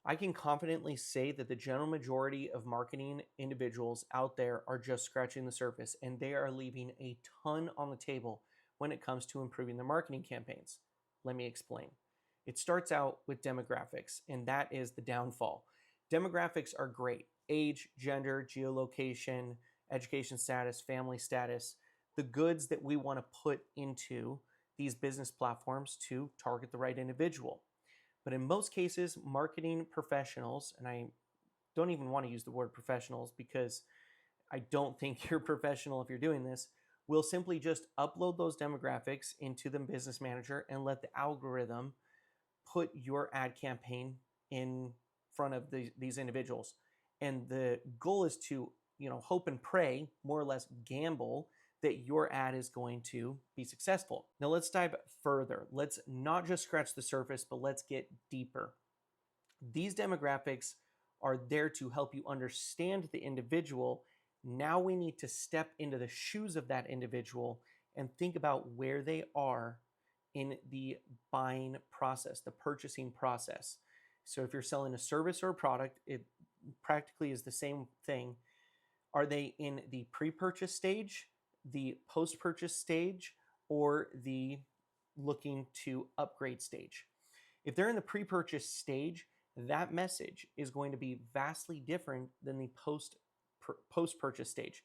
I can confidently say that the general majority of marketing individuals out there are just scratching the surface and they are leaving a ton on the table when it comes to improving their marketing campaigns. Let me explain. It starts out with demographics, and that is the downfall. Demographics are great: age, gender, geolocation, education status, family status, the goods that we want to put into these business platforms to target the right individual. But in most cases, marketing professionals, and I don't even want to use the word professionals because I don't think you're professional if you're doing this, will simply just upload those demographics into the business manager and let the algorithm put your ad campaign in front of these individuals. And the goal is to, hope and pray, more or less gamble that your ad is going to be successful. Now let's dive further. Let's not just scratch the surface, but let's get deeper. These demographics are there to help you understand the individual. Now we need to step into the shoes of that individual and think about where they are in the buying process, the purchasing process. So if you're selling a service or a product, it practically is the same thing. Are they in the pre-purchase stage, the post-purchase stage, or the looking to upgrade stage? If they're in the pre-purchase stage, that message is going to be vastly different than the post-purchase stage.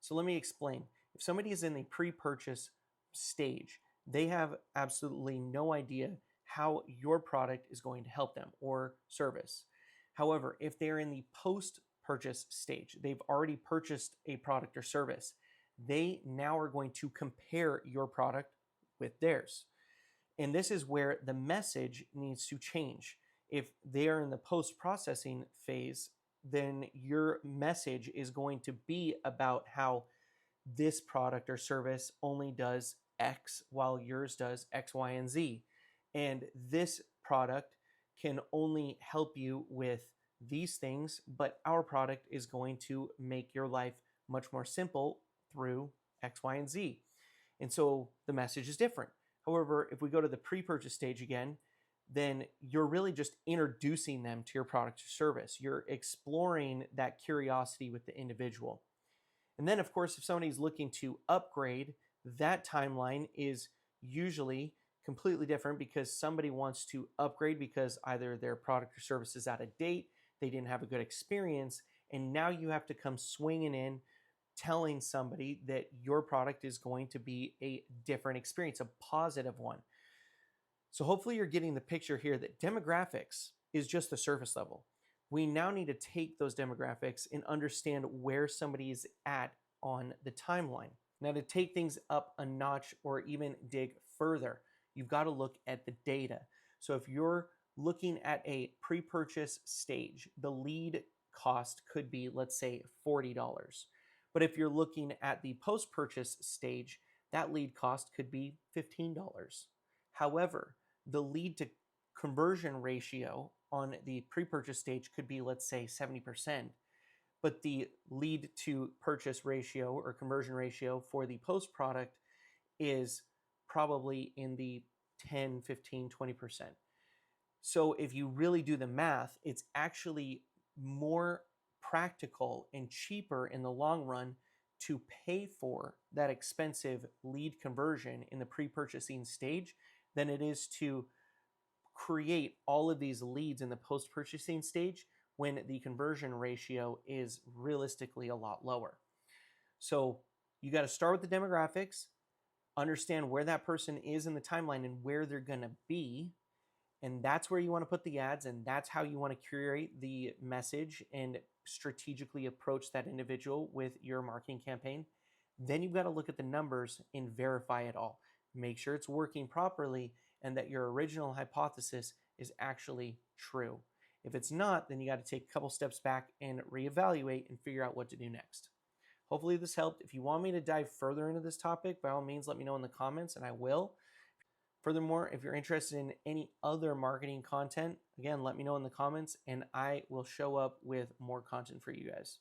So let me explain. If somebody is in the pre-purchase stage, they have absolutely no idea how your product is going to help them or service. However, if they're in the post-purchase stage, they've already purchased a product or service, they now are going to compare your product with theirs. And this is where the message needs to change. If they are in the post-processing phase, then your message is going to be about how this product or service only does X while yours does X, Y, and Z. And this product can only help you with these things, but our product is going to make your life much more simple through X, Y, and Z. And so the message is different. However, if we go to the pre-purchase stage again, then you're really just introducing them to your product or service. You're exploring that curiosity with the individual. And then, of course, if somebody's looking to upgrade, that timeline is usually completely different because somebody wants to upgrade because either their product or service is out of date, they didn't have a good experience, and now you have to come swinging in telling somebody that your product is going to be a different experience, a positive one. So hopefully you're getting the picture here that demographics is just the surface level. We now need to take those demographics and understand where somebody is at on the timeline. Now, to take things up a notch or even dig further, you've got to look at the data. So if you're looking at a pre-purchase stage, the lead cost could be, let's say, $40. But if you're looking at the post-purchase stage, that lead cost could be $15. However, the lead to conversion ratio on the pre-purchase stage could be, let's say, 70%, but the lead to purchase ratio or conversion ratio for the post product is probably in the 10, 15, 20%. So if you really do the math, it's actually more practical and cheaper in the long run to pay for that expensive lead conversion in the pre-purchasing stage than it is to create all of these leads in the post-purchasing stage when the conversion ratio is realistically a lot lower. So you got to start with the demographics, understand where that person is in the timeline and where they're going to be. And that's where you want to put the ads, and that's how you want to curate the message and strategically approach that individual with your marketing campaign. Then you've got to look at the numbers and verify it all. Make sure it's working properly and that your original hypothesis is actually true. If it's not, then you got to take a couple steps back and reevaluate and figure out what to do next. Hopefully this helped. If you want me to dive further into this topic, by all means, let me know in the comments and I will. Furthermore, if you're interested in any other marketing content, again, let me know in the comments and I will show up with more content for you guys.